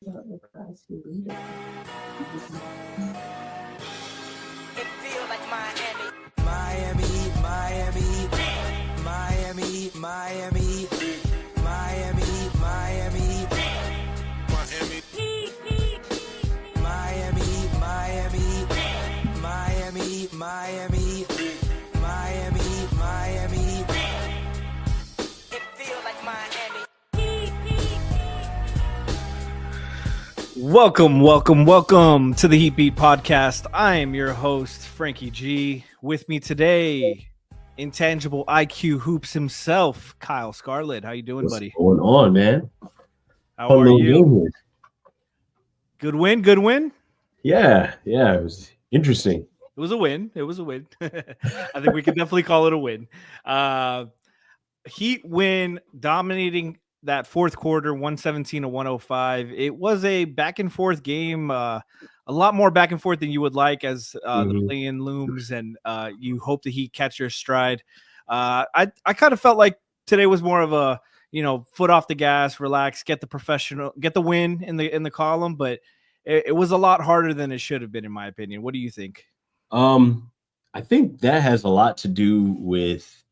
The Christ who leadeth. It feel like Miami. Miami, Miami, Miami, Miami, Miami, Miami, Miami, Miami, Miami, Miami, Miami, Miami, Miami. It feel like Miami. Welcome to the Heat Beat Podcast. I am your host, Franky G. With me today, intangible IQ hoops himself, Kyle Scarlett. How you doing, What's buddy? going on, man? How Fun are little you? game here. Good win. Yeah, it was interesting. It was a win. I think we can definitely call it a win. Heat win, dominating that fourth quarter, 117 to 105. It was a back and forth game, a lot more back and forth than you would like as the play-in looms, and you hope the Heat catch your stride. I kind of felt like today was more of a foot off the gas, relax, get the win in the column, but it was a lot harder than it should have been, in my opinion. What do you think? I think that has a lot to do with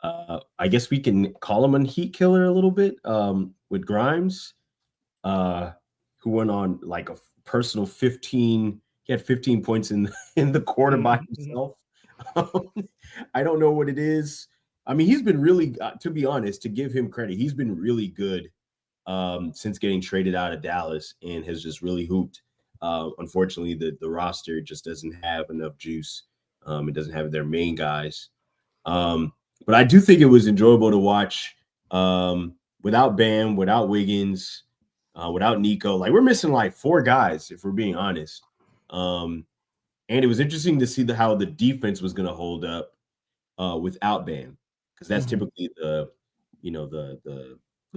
I guess we can call him a heat killer a little bit, with Grimes, who went on like a personal 15. He had 15 points in the quarter by himself. I don't know what it is. I mean, he's been really, to be honest, to give him credit, he's been really good since getting traded out of Dallas and has just really hooped. Unfortunately, the roster just doesn't have enough juice. It doesn't have their main guys. But I do think it was enjoyable to watch without Bam, without Wiggins, without Nico. Like, we're missing like four guys, if we're being honest. And it was interesting to see how the defense was going to hold up without Bam, because that's typically the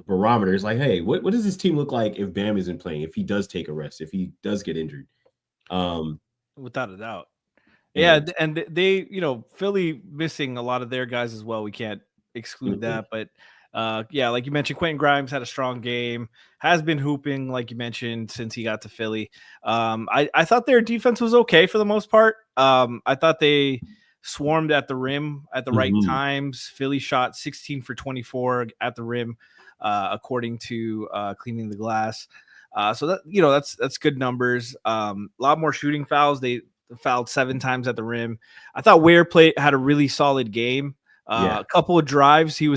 barometer. Is like, hey, what does this team look like if Bam isn't playing? If he does take a rest, if he does get injured, Without a doubt. Yeah, and they, Philly missing a lot of their guys as well. We can't exclude that, but yeah, like you mentioned, Quentin Grimes had a strong game, has been hooping, like you mentioned, since he got to Philly. I thought their defense was okay for the most part. I thought they swarmed at the rim at the right times. Philly shot 16 for 24 at the rim, according to Cleaning the Glass. So that that's good numbers. A lot more shooting fouls. They fouled 7 times at the rim. I thought Ware had a really solid game. A couple of drives, he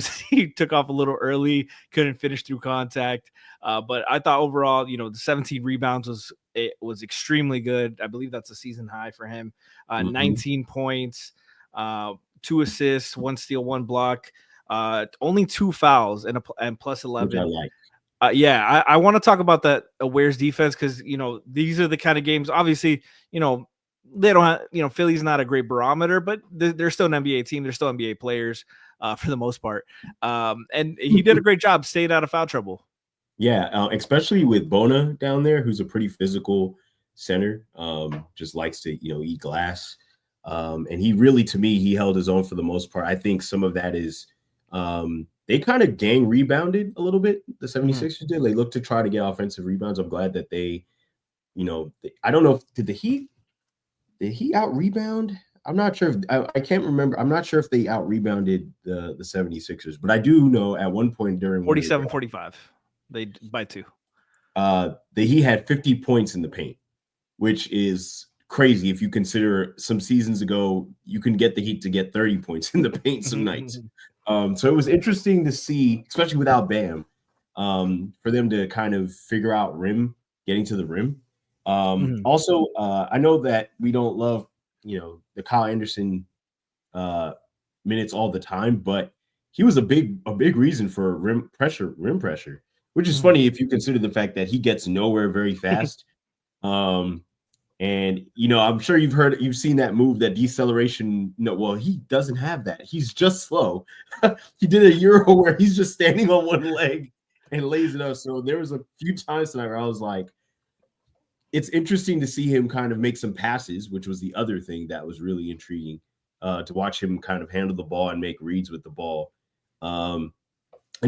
took off a little early, couldn't finish through contact. But I thought overall, the 17 rebounds was extremely good. I believe that's a season high for him. 19 points, 2 assists, 1 steal, 1 block, only 2 fouls and plus 11. which I like. I want to talk about that Ware's defense, because these are the kind of games. Obviously, they don't have, Philly's not a great barometer, but they're still an NBA team. They're still NBA players for the most part. And he did a great job staying out of foul trouble. Yeah, especially with Bona down there, who's a pretty physical center, just likes to, eat glass. And he really, to me, he held his own for the most part. I think some of that is they kind of gang rebounded a little bit. The 76ers did. They looked to try to get offensive rebounds. I'm glad that they, I don't know, did he out rebound? I'm not sure. I can't remember. I'm not sure if they out rebounded the 76ers, but I do know at one point during 47-45, they by 2. He had 50 points in the paint, which is crazy if you consider some seasons ago you can get the Heat to get 30 points in the paint some nights. So it was interesting to see, especially without Bam, for them to kind of figure out getting to the rim. Also, I know that we don't love, the Kyle Anderson minutes all the time, but he was a big reason for rim pressure, which is funny if you consider the fact that he gets nowhere very fast. And I'm sure you've seen that move, that deceleration. No, well, he doesn't have that. He's just slow. He did a Euro where he's just standing on one leg and lays it up. So there was a few times tonight where I was like, it's interesting to see him kind of make some passes, which was the other thing that was really intriguing, to watch him kind of handle the ball and make reads with the ball. And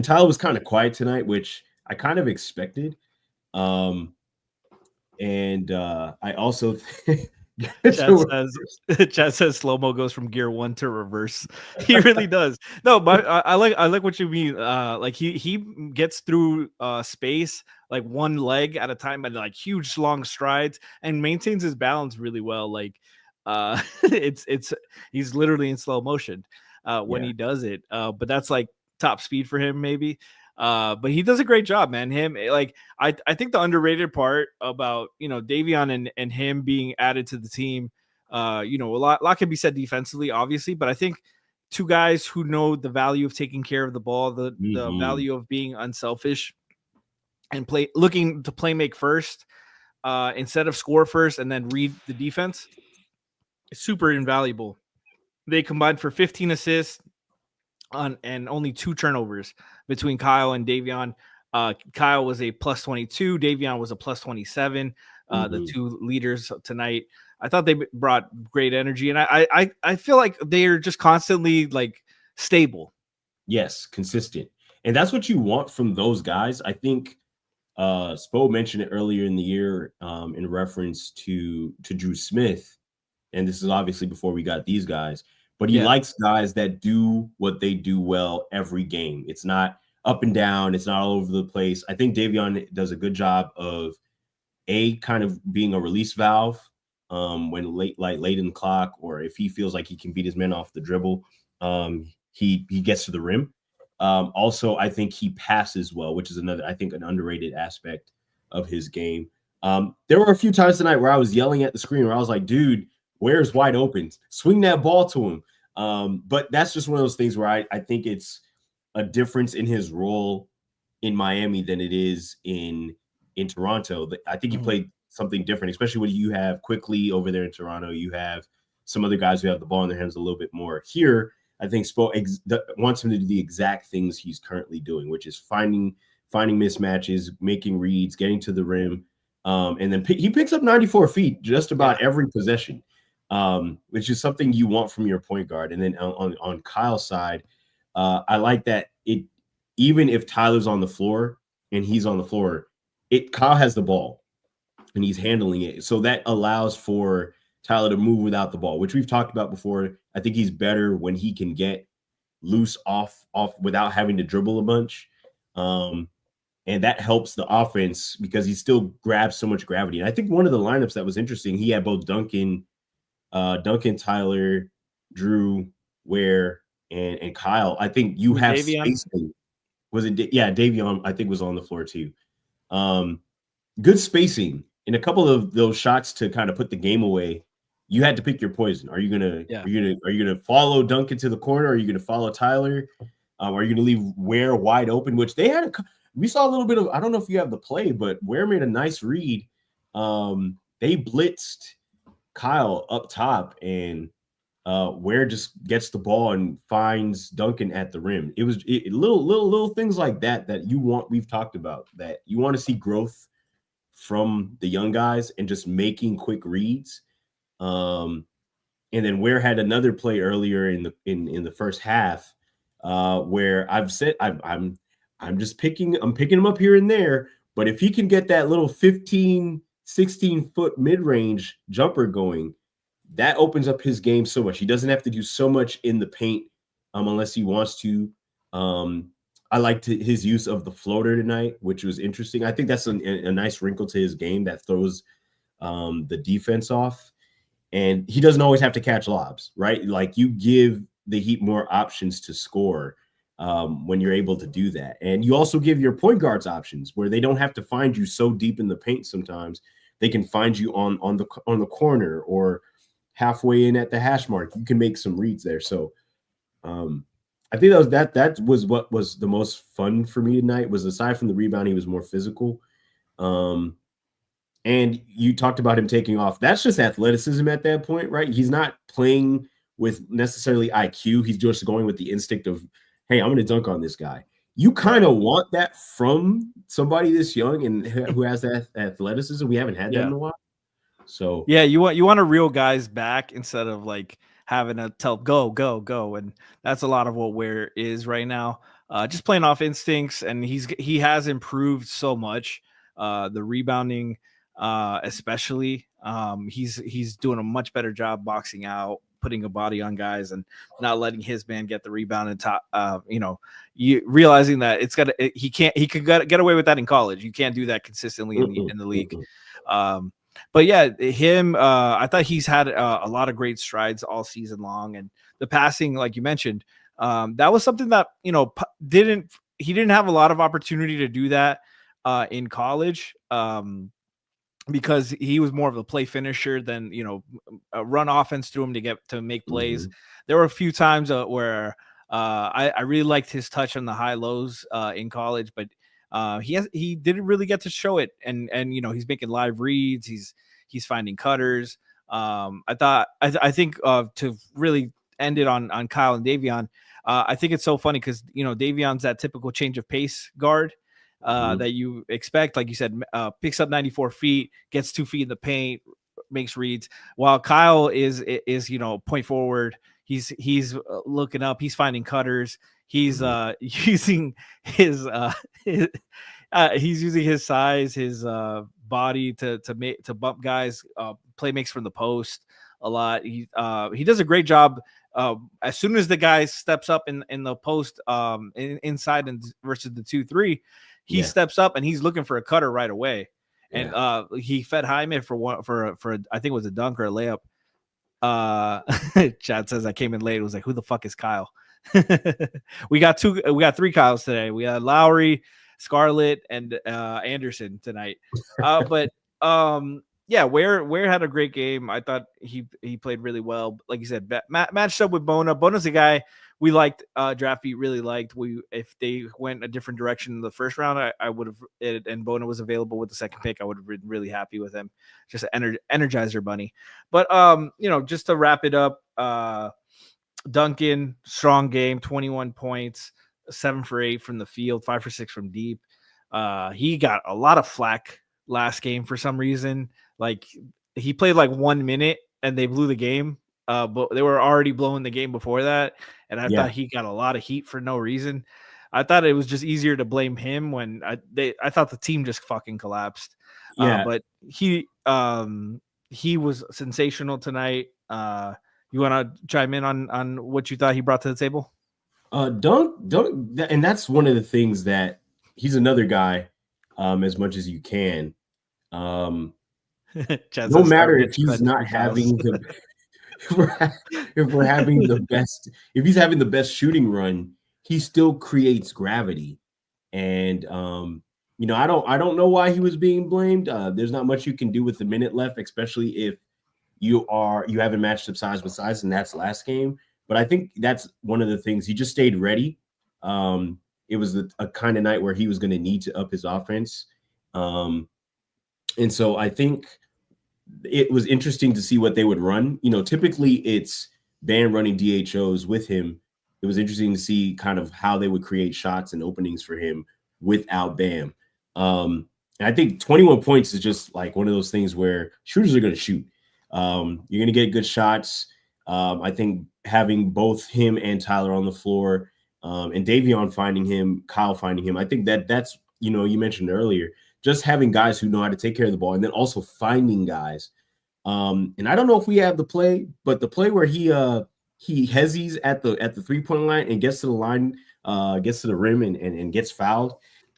Tyler was kind of quiet tonight, which I kind of expected. And I also Chad says Chad says SloMo goes from gear 1 to reverse. He really does. No, but I like what you mean. Like he gets through space like one leg at a time and like huge long strides and maintains his balance really well. Like it's he's literally in slow motion when he does it. But that's like top speed for him maybe. But he does a great job, man. I think the underrated part about Davion and him being added to the team, a lot can be said defensively, obviously, but I think two guys who know the value of taking care of the ball, the value of being unselfish and looking to play make first, instead of score first and then read the defense, is super invaluable. They combined for 15 assists and only 2 turnovers between Kyle and Davion. Kyle was a plus 22. Davion was a plus 27. The two leaders tonight. I thought they brought great energy, and I feel like they are just constantly like stable. Yes, consistent, and that's what you want from those guys. I think Spo mentioned it earlier in the year in reference to Drew Smith, and this is obviously before we got these guys. But he likes guys that do what they do well every game. It's not up and down. It's not all over the place. I think Davion does a good job of kind of being a release valve when late in the clock, or if he feels like he can beat his men off the dribble, he gets to the rim. Also, I think he passes well, which is another, I think, an underrated aspect of his game. There were a few times tonight where I was yelling at the screen where I was like, dude, Ware's wide open. Swing that ball to him. But that's just one of those things where I think it's a difference in his role in Miami than it is in Toronto. I think he played something different, especially when you have Quickly over there in Toronto. You have some other guys who have the ball in their hands a little bit more. Here, I think Spo wants him to do the exact things he's currently doing, which is finding mismatches, making reads, getting to the rim. And then he picks up 94 feet just about every possession. Which is something you want from your point guard. And then on Kyle's side, I like that even if Tyler's on the floor and he's on the floor, Kyle has the ball and he's handling it. So that allows for Tyler to move without the ball, which we've talked about before. I think he's better when he can get loose off without having to dribble a bunch. And that helps the offense because he still grabs so much gravity. And I think one of the lineups that was interesting, he had both Duncan, Tyler, Drew, Ware, and Kyle. I think you have spacing. Was it? Yeah, Davion, I think, was on the floor too. Good spacing. And a couple of those shots to kind of put the game away, you had to pick your poison. Are you gonna follow Duncan to the corner? Are you gonna follow Tyler? Are you gonna leave Ware wide open? Which they had we saw a little bit of. I don't know if you have the play, but Ware made a nice read. They blitzed Kyle up top, and Ware just gets the ball and finds Duncan at the rim. It was little things like that you want. We've talked about that you want to see growth from the young guys and just making quick reads. And then Ware had another play earlier in the first half where I've said I'm picking him up here and there, but if he can get that little 16-foot mid-range jumper going, that opens up his game so much. He doesn't have to do so much in the paint unless he wants to. I liked his use of the floater tonight, which was interesting. I think that's a nice wrinkle to his game that throws the defense off. And he doesn't always have to catch lobs, right? Like you give the Heat more options to score when you're able to do that. And you also give your point guards options where they don't have to find you so deep in the paint sometimes. They can find you on the corner or halfway in at the hash mark. You can make some reads there. So I think that was what was the most fun for me tonight, was aside from the rebound, he was more physical. And you talked about him taking off. That's just athleticism at that point, right? He's not playing with necessarily IQ. He's just going with the instinct of, hey, I'm going to dunk on this guy. You kind of want that from somebody this young and who has that athleticism. We haven't had that in a while. So yeah, you want a real guy's back instead of like having to tell go, and that's a lot of what Ware is right now. Just playing off instincts, and he has improved so much. The rebounding, especially. He's doing a much better job boxing out, putting a body on guys, and not letting his man get the rebound and top. You realizing that he could get away with that in college. You can't do that consistently in the league. But yeah, him, I thought he's had a lot of great strides all season long, and the passing, like you mentioned, that was something that he didn't have a lot of opportunity to do that in college. Because he was more of a play finisher than a run offense through him to make plays. There were a few times where I really liked his touch on the high lows in college, but he didn't really get to show it. And he's making live reads. He's finding cutters. I think to really end it on Kyle and Davion, I think it's so funny because Davion's that typical change of pace guard. That you expect, like you said, picks up 94 feet, gets 2 feet in the paint, makes reads, while Kyle is point forward. He's looking up, he's finding cutters, he's using his he's using his size, his body to bump guys, play makes from the post a lot. He does a great job. As soon as the guy steps up in the post, inside and versus the 2-3, he steps up and he's looking for a cutter right away. And he fed Jaime for I think it was a dunk or a layup. Chad says I came in late. It was like, who the fuck is Kyle? we got 3 Kyles today. We had Lowry, Scarlett, and Anderson tonight. But Ware had a great game. I thought he played really well. Like you said, matched up with Bona. Bona's a guy we liked. Draft beat really liked. If they went a different direction in the first round, I would have. And Bona was available with the second pick, I would have been really happy with him. Just an energizer bunny. But just to wrap it up, Duncan, strong game, 21 points, 7 for 8 from the field, 5 for 6 from deep. He got a lot of flack last game for some reason. Like he played like 1 minute and they blew the game. But they were already blowing the game before that. And I thought he got a lot of heat for no reason. I thought it was just easier to blame him when I thought the team just fucking collapsed. But he was sensational tonight. You want to chime in on what you thought he brought to the table? Don't, and that's one of the things that he's another guy, as much as you can. No matter if he's not having the if we're having the best, if he's having the best shooting run, he still creates gravity. And I don't know why he was being blamed. There's not much you can do with the minute left, especially if you haven't matched up size with size, and that's last game. But I think that's one of the things. He just stayed ready. It was a kind of night where he was going to need to up his offense. And so I think it was interesting to see what they would run. Typically it's Bam running DHOs with him. It was interesting to see kind of how they would create shots and openings for him without Bam. And I think 21 points is just like one of those things where shooters are going to shoot. You're going to get good shots. I think having both him and Tyler on the floor, and Davion finding him, Kyle finding him, I think that's you mentioned earlier, just having guys who know how to take care of the ball, and then also finding guys. And I don't know if we have the play, but the play where he hezzies at the 3-point line and gets to the line, gets to the rim and gets fouled.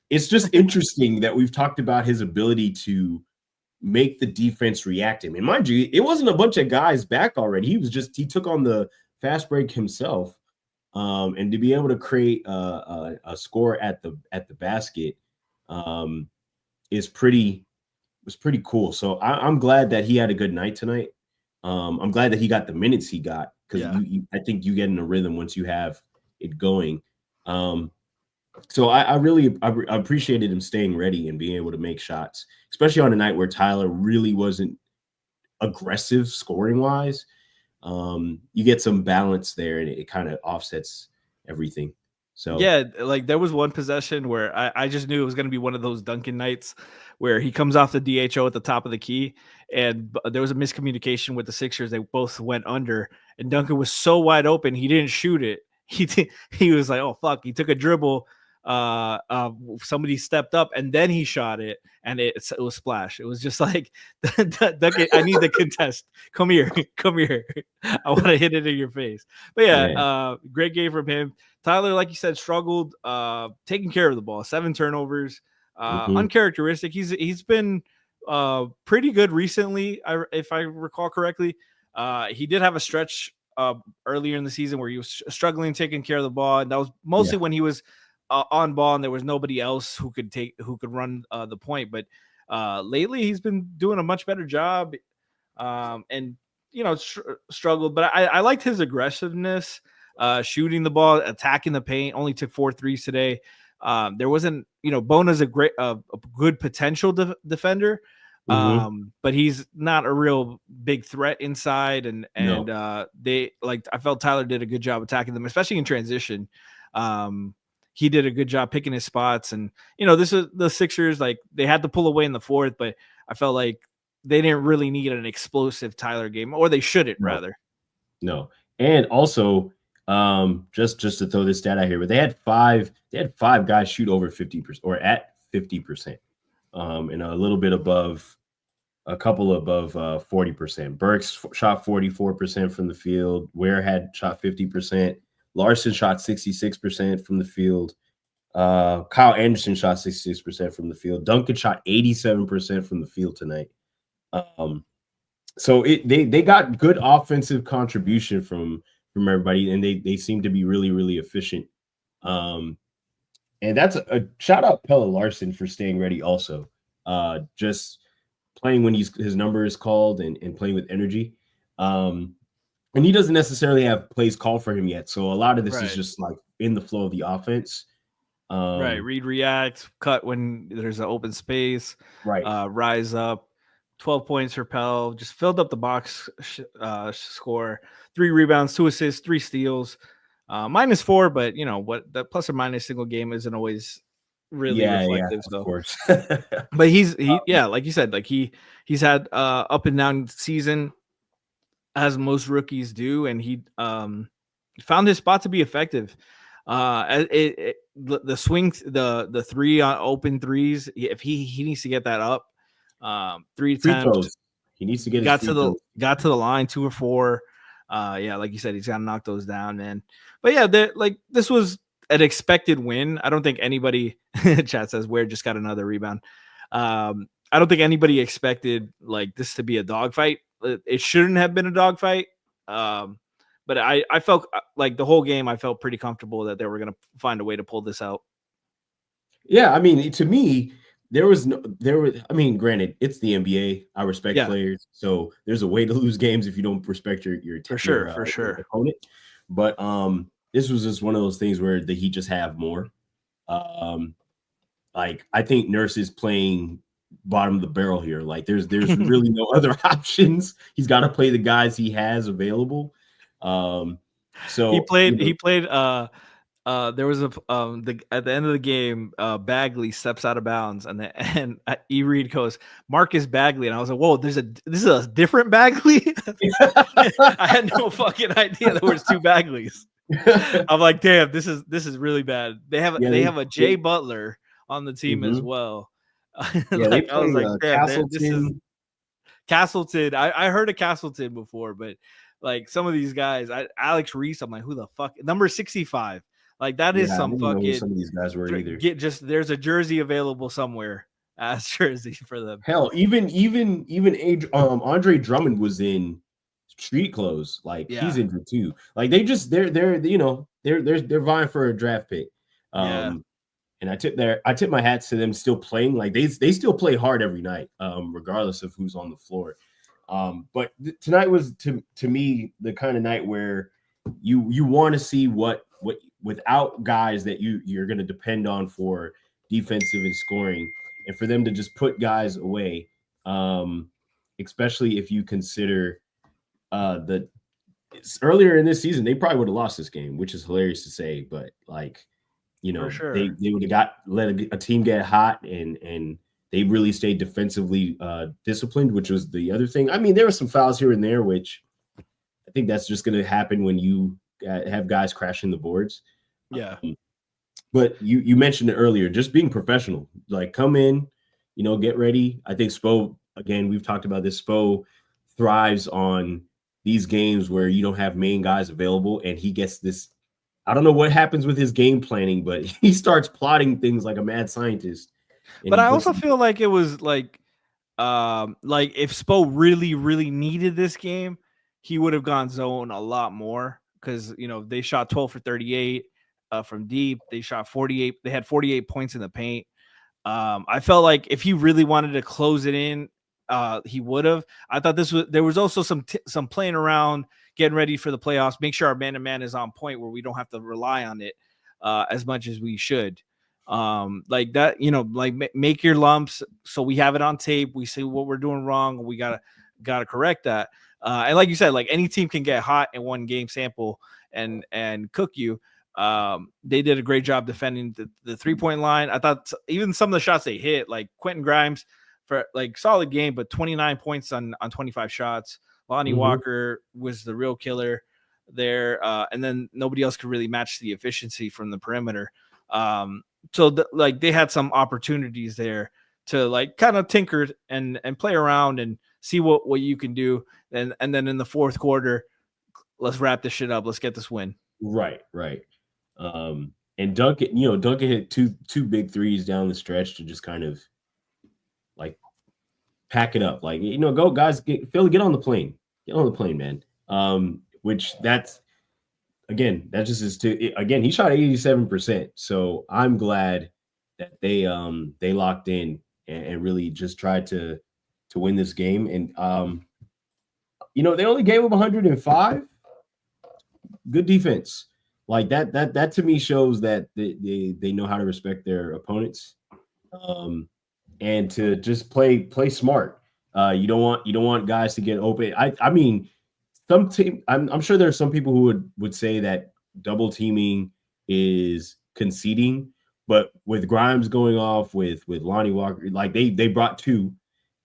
It's just interesting that we've talked about his ability to make the defense react to him. And mind you, it wasn't a bunch of guys back already. He took on the fast break himself. And to be able to create a score at the basket was pretty cool. So I'm glad that he had a good night tonight. I'm glad that he got the minutes he got, because I think you get in a rhythm once you have it going. So I really appreciated him staying ready and being able to make shots, especially on a night where Tyler really wasn't aggressive scoring wise. You get some balance there, and it kind of offsets everything. So yeah, like there was one possession where I just knew it was going to be one of those Duncan nights where he comes off the DHO at the top of the key, and there was a miscommunication with the Sixers. They both went under, and Duncan was so wide open he didn't shoot it. He was like, oh fuck, he took a dribble somebody stepped up and then he shot it and it was splash. It was just like, Duncan, I need the contest. Come here. I want to hit it in your face. But yeah, great game from him. Tyler, like you said, struggled taking care of the ball. 7 turnovers. Uncharacteristic. He's been pretty good recently, if I recall correctly. He did have a stretch earlier in the season where he was struggling taking care of the ball, and that was mostly when he was on ball and there was nobody else who could run the point. But lately he's been doing a much better job, and struggled. But I liked his aggressiveness, shooting the ball, attacking the paint. Only took 4 threes today. There wasn't, Bona's a good potential defender, but he's not a real big threat inside. And I felt Tyler did a good job attacking them, especially in transition. He did a good job picking his spots. And, this is the Sixers, like they had to pull away in the fourth, but I felt like they didn't really need an explosive Tyler game, or they shouldn't rather. No. And also, just to throw this stat out here, but they had five guys shoot over 50% or at 50%, and a couple above 40%. Burks shot 44% from the field. Ware had shot 50%. Larson shot 66% from the field. Kyle Anderson shot 66% from the field. Duncan shot 87% from the field tonight. So they got good offensive contribution from everybody, and they seem to be really, really efficient. And that's a shout out Pelle Larson for staying ready also. Just playing when his number is called and playing with energy. And he doesn't necessarily have plays called for him yet. So a lot of this is just like in the flow of the offense. Read, react, cut when there's an open space, rise up. 12 points for Pell, just filled up the box score. 3 rebounds, 2 assists, 3 steals. -4, but what, the plus or minus single game isn't always really reflective. Of course. But he like you said, like he's had up and down season as most rookies do, and he found his spot to be effective. The swing, the 3 on open threes, if he needs to get that up. 3 attempts. He needs to get got to the line 2 or 4. Like you said, he's got to knock those down, man. But yeah, this was an expected win. I don't think anybody chat says Ware just got another rebound. I don't think anybody expected like this to be a dogfight. It shouldn't have been a dogfight. But I felt like the whole game I felt pretty comfortable that they were going to find a way to pull this out. Yeah, I mean, to me, granted, it's the NBA. I respect players, so there's a way to lose games if you don't respect your for sure opponent. But this was just one of those things where the Heat just have more. Like I think Nurse is playing bottom of the barrel here. Like there's really no other options. He's got to play the guys he has available. So he played. There was at the end of the game, Bagley steps out of bounds, and E. Reed goes, Marcus Bagley, and I was like, whoa, this is a different Bagley. I had no fucking idea there was 2 Bagleys. I'm like, damn, this is really bad. They have a Jay Butler on the team as well. I was like, damn, this is Castleton. I heard of Castleton before, but like some of these guys, Alex Reese, I'm like, who the fuck? Number 65. Like that is some fucking. Some of these guys were either. There's a jersey available somewhere as jersey for them. Hell, even Andre Drummond was in street clothes. Like he's injured too. Like they're vying for a draft pick. And I tip my hats to them still playing. Like they still play hard every night, regardless of who's on the floor. But tonight was to me the kind of night where you want to see what without guys that you're going to depend on for defensive and scoring, and for them to just put guys away, especially if you consider that earlier in this season they probably would have lost this game, which is hilarious to say, but like sure. they would have let a team get hot, and they really stayed defensively disciplined, which was the other thing. I mean, there were some fouls here and there, which I think that's just going to happen when you have guys crashing the boards. But you mentioned it earlier, just being professional, like come in, get ready. I think Spo, again, we've talked about this. Spo thrives on these games where you don't have main guys available, and he gets this. I don't know what happens with his game planning, but he starts plotting things like a mad scientist. And But he I puts also feel like it was like if Spo really, really needed this game, he would have gone zone a lot more because they shot 12 for 38 from deep. They shot 48. They had 48 points in the paint. I felt like if he really wanted to close it in, he would have. I thought there was also some playing around, getting ready for the playoffs. Make sure our man-to-man is on point where we don't have to rely on it as much as we should. Like that, make your lumps so we have it on tape. We see what we're doing wrong. We gotta correct that. And like you said, like any team can get hot in one game sample and cook you. They did a great job defending the 3-point line. I thought even some of the shots they hit, like Quentin Grimes for like solid game, but 29 points on 25 shots. Lonnie Walker was the real killer there. And then nobody else could really match the efficiency from the perimeter. So they had some opportunities there to like kind of tinker and play around and see what you can do. And then in the fourth quarter, let's wrap this shit up. Let's get this win. Right. And Duncan hit two big threes down the stretch to just kind of like pack it up. Like, go guys, Philly, get on the plane. Get on the plane, man. Which that just is he shot 87%. So I'm glad that they locked in and really just tried to win this game. And they only gave up 105. Good defense. Like that to me shows that they know how to respect their opponents, and to just play smart. You don't want guys to get open. I mean, some team. I'm sure there are some people who would say that double teaming is conceding, but with Grimes going off with Lonnie Walker, like they brought two,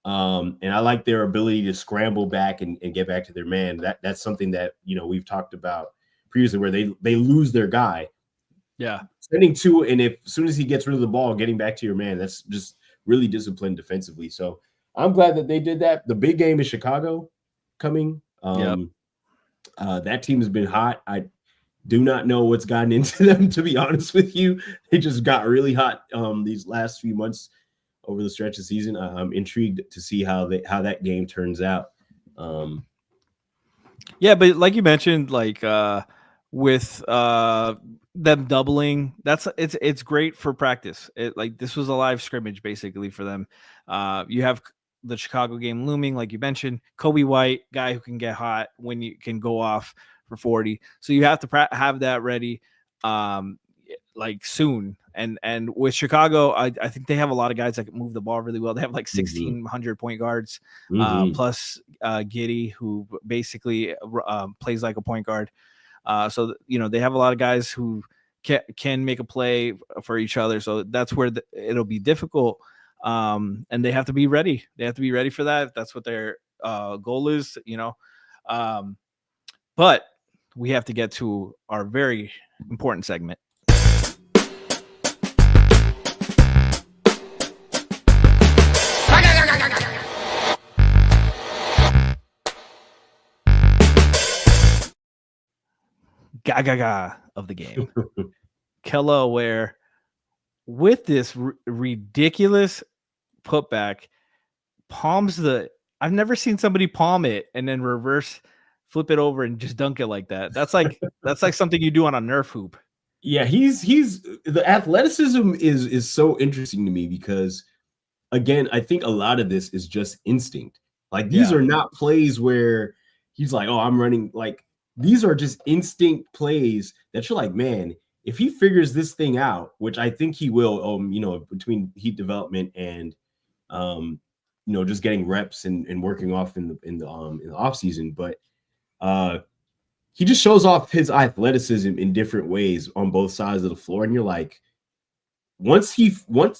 and I like their ability to scramble back and get back to their man. That's something that we've talked about previously, where they lose their guy. Yeah. Sending two, and as soon as he gets rid of the ball, getting back to your man, that's just really disciplined defensively. So I'm glad that they did that. The big game is Chicago coming. That team has been hot. I do not know what's gotten into them, to be honest with you. They just got really hot these last few months over the stretch of season. I'm intrigued to see how that game turns out. Yeah, but like you mentioned, like with them doubling, it's great for practice. This was a live scrimmage basically for them. You have the Chicago game looming, like you mentioned. Kobe White, guy who can get hot when you can go off for 40. So you have to have that ready like soon. And with Chicago, I think they have a lot of guys that can move the ball really well. They have like 1,600 point guards, plus Giddey, who basically plays like a point guard. So they have a lot of guys who can make a play for each other. So that's where it'll be difficult. And they have to be ready. They have to be ready for that. That's what their goal is, but we have to get to our very important segment. Gaga of the game. Kella Ware with this ridiculous putback palms I've never seen somebody palm it and then reverse flip it over and just dunk it like that. That's like something you do on a Nerf hoop. Yeah, he's the athleticism is so interesting to me because, again, I think a lot of this is just instinct. Like these are not plays where he's like, oh, I'm running. Like these are just instinct plays that you're like, man, if he figures this thing out, which I think he will, between heat development and just getting reps and working off in the off season, but he just shows off his athleticism in different ways on both sides of the floor. And you're like, once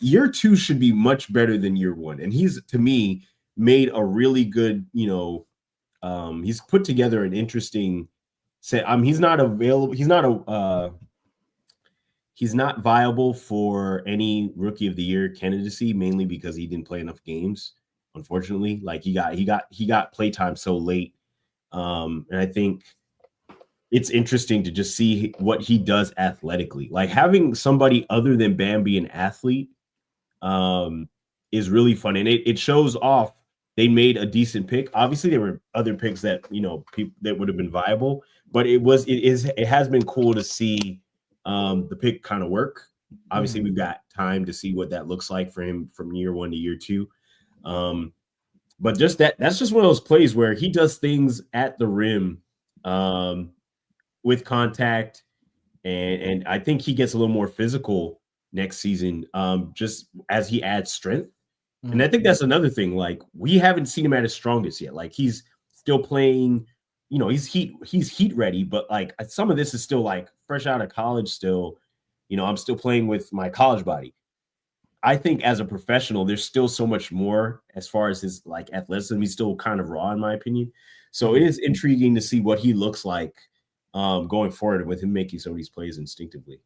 year two should be much better than year one. And he's, to me, made a really good, he's put together an interesting set. He's not available. He's not he's not viable for any rookie of the year candidacy, mainly because he didn't play enough games. Unfortunately, like he got playtime so late, and I think it's interesting to just see what he does athletically. Like having somebody other than Bam be an athlete is really fun, and it shows off. They made a decent pick. Obviously, there were other picks that that would have been viable, but it has been cool to see the pick kind of work. Obviously, we've got time to see what that looks like for him from year 1 to year 2. But just that's just one of those plays where he does things at the rim with contact, and I think he gets a little more physical next season, just as he adds strength. And I think that's another thing. Like we haven't seen him at his strongest yet. Like he's still playing, he's heat ready, but like some of this is still like fresh out of college. Still, I'm still playing with my college body. I think as a professional, there's still so much more as far as his like athleticism. He's still kind of raw, in my opinion. So it is intriguing to see what he looks like going forward with him making some of these plays instinctively.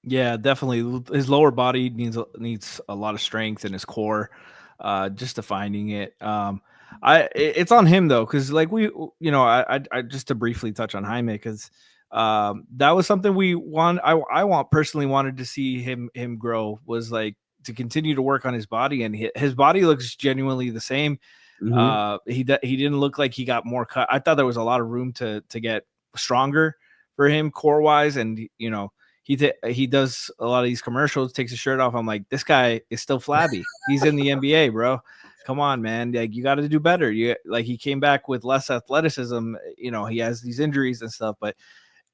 Yeah, definitely. His lower body needs a lot of strength in his core, just defining it. It's on him though, because like I just to briefly touch on Jaime, because that was something I personally wanted to see him grow, was like to continue to work on his body, and his body looks genuinely the same. He didn't look like he got more cut. I thought there was a lot of room to get stronger for him core wise, and he does a lot of these commercials, takes his shirt off. I'm like, this guy is still flabby. He's in the NBA, bro. Come on, man. Like you got to do better. He came back with less athleticism. He has these injuries and stuff, but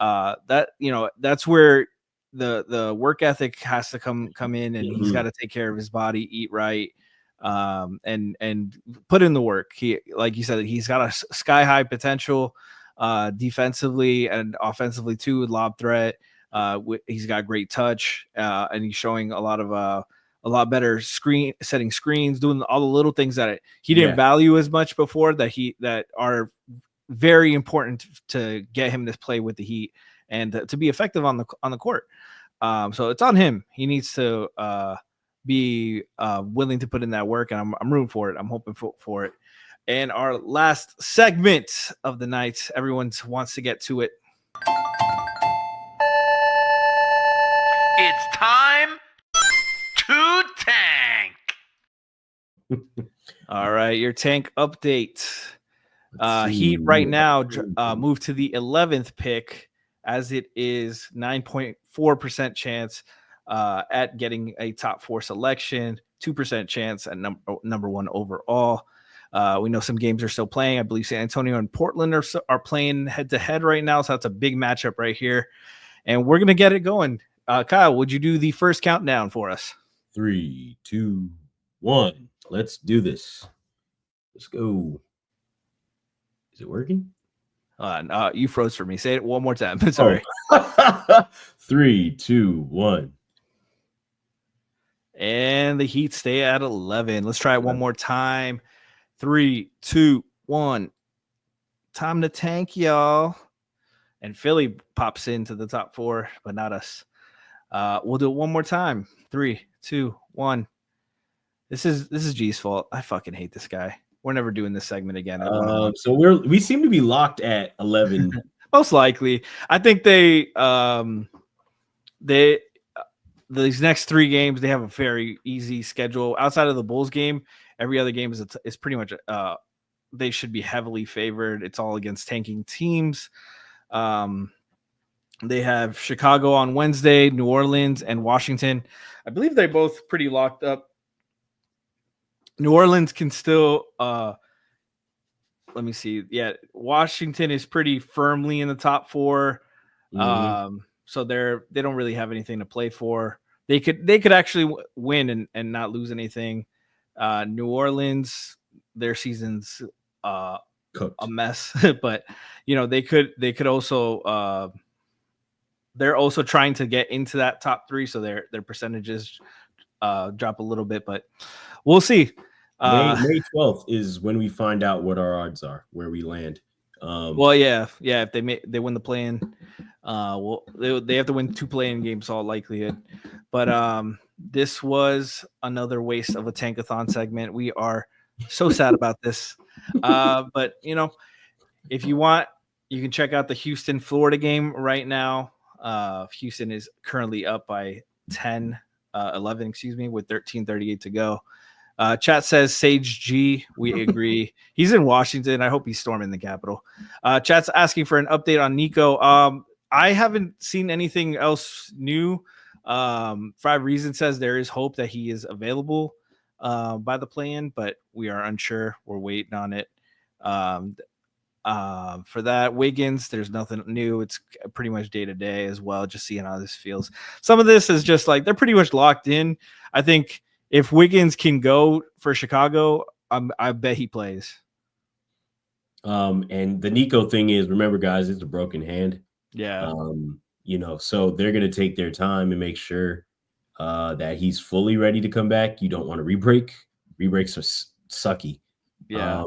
that's where the work ethic has to come in, and he's got to take care of his body, eat right, and put in the work. He, like you said, he's got a sky high potential, defensively and offensively too, with lob threat. He's got great touch, and he's showing a lot better setting screens, doing all the little things that he didn't value as much before, that are very important to get him to play with the Heat and to be effective on the court. So it's on him. He needs to be willing to put in that work, and I'm rooting for it. I'm hoping for it. And our last segment of the night, everyone wants to get to it. It's time to tank. All right, your tank update. Heat right now moved to the 11th pick, as it is 9.4% chance at getting a top 4 selection, 2% chance at number 1 overall. We know some games are still playing. I believe San Antonio and Portland are playing head to head right now, so that's a big matchup right here, and we're gonna get it going. Kyle, would you do the first countdown for us? 3, 2, 1. Let's do this. Let's go. Is it working? You froze for me. Say it one more time. Sorry. 3, 2, 1. And the Heat stay at 11. Let's try it one more time. 3, 2, 1. Time to tank, y'all. And Philly pops into the top 4, but not us. We'll do it one more time. 3, 2, 1. This is G's fault. I fucking hate this guy. We're never doing this segment again. So we seem to be locked at 11. Most likely. I think these next 3 games, they have a very easy schedule. Outside of the Bulls game, every other game is pretty much they should be heavily favored. It's all against tanking teams. They have Chicago on Wednesday, New Orleans, and Washington. I believe they're both pretty locked up. New Orleans can still let me see. Yeah, Washington is pretty firmly in the top 4. So they don't really have anything to play for. They could actually win and not lose anything. New Orleans, their season's a mess, but they could also they're also trying to get into that top 3, so their percentages drop a little bit, but we'll see. May 12th is when we find out what our odds are, where we land. Well, yeah, if they win the play-in, Well, they have to win 2 play-in games, all likelihood. But this was another waste of a Tankathon segment. We are so sad about this. But if you want, you can check out the Houston Florida game right now. Houston is currently up by 11, with 13:38 to go. Chat says Sage G. We agree. He's in Washington. I hope he's storming the Capitol. Chat's asking for an update on Nico. I haven't seen anything else new. 5 Reasons says there is hope that he is available by the play-in, but we are unsure. We're waiting on it. For that, Wiggins, there's nothing new. It's pretty much day to day as well, just seeing how this feels. Some of this is just like they're pretty much locked in. I think if Wiggins can go for Chicago, I bet he plays. And the Nico thing is, remember, guys, it's a broken hand. Yeah. So they're going to take their time and make sure that he's fully ready to come back. You don't want to re-break. Re-breaks are sucky. Yeah.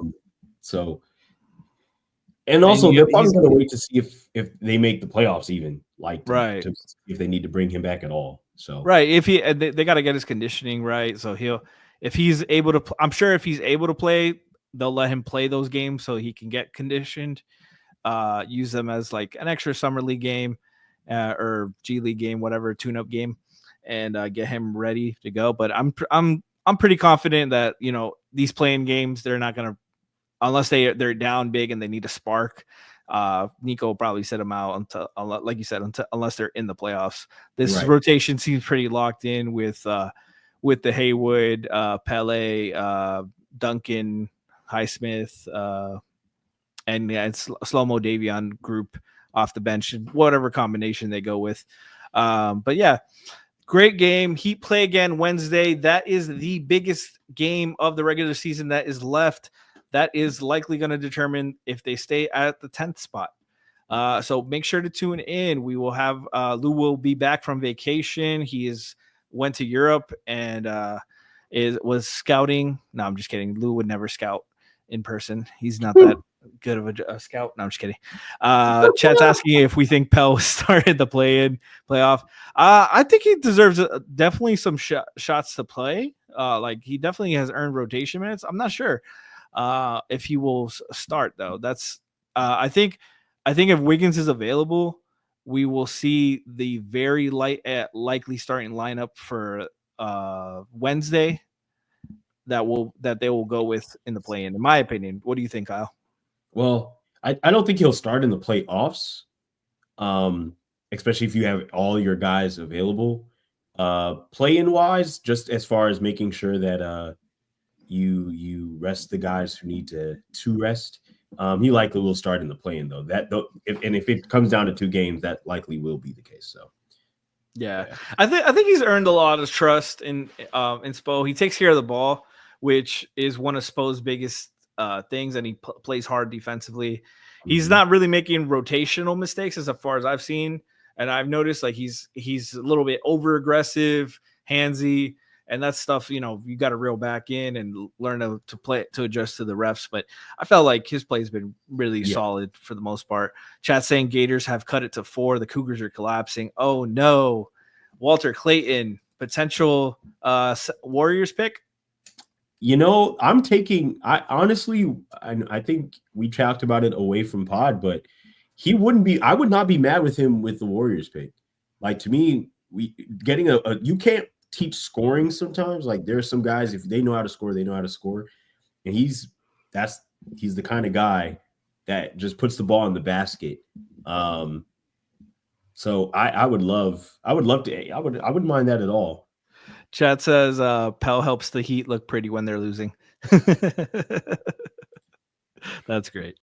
And also, they're probably going to wait to see if they make the playoffs even, if they need to bring him back at all. So if they got to get his conditioning right. So if he's able to, I'm sure if he's able to play, they'll let him play those games so he can get conditioned. Use them as like an extra summer league game or G League game, whatever, tune-up game, and get him ready to go. But I'm pretty confident that these playing games, they're not gonna, unless they're down big and they need a spark. Nico will probably set them out until, like you said, unless they're in the playoffs. This rotation seems pretty locked in with the Haywood, Pele, Duncan, Highsmith, and it's SloMo Davion group off the bench, whatever combination they go with. But yeah, great game. Heat play again Wednesday. That is the biggest game of the regular season that is left. That is likely going to determine if they stay at the 10th spot. So make sure to tune in. We will have Lou will be back from vacation. He went to Europe and was scouting. No, I'm just kidding. Lou would never scout in person. He's not that good of a scout. No, I'm just kidding. Chat's asking if we think Pell started the playoff. I think he deserves definitely some shots to play. Like he definitely has earned rotation minutes. I'm not sure if he will start though. That's I think if Wiggins is available, we will see the very likely starting lineup for Wednesday that they will go with in the play-in. In my opinion, what do you think, Kyle? Well, I don't think he'll start in the playoffs, especially if you have all your guys available. Play-in wise, just as far as making sure that you rest the guys who need to rest. He likely will start in the play-in though. If it comes down to 2 games, that likely will be the case. So. Yeah. I think he's earned a lot of trust in Spo. He takes care of the ball, which is one of Spo's biggest things, and he plays hard defensively. He's not really making rotational mistakes as far as I've seen, and I've noticed like he's a little bit over aggressive, handsy, and that stuff. You got to reel back in and learn to play to adjust to the refs. But I felt like his play has been really solid for the most part. Chat saying Gators have cut it to 4. The Cougars are collapsing. Oh no, Walter Clayton, potential Warriors pick. I'm taking. I think we talked about it away from pod, but he wouldn't be. I would not be mad with him with the Warriors pick. Like to me, you can't teach scoring sometimes. Like there are some guys, if they know how to score, they know how to score, and he's the kind of guy that just puts the ball in the basket. So I wouldn't mind that at all. Chat says Pell helps the Heat look pretty when they're losing. That's great.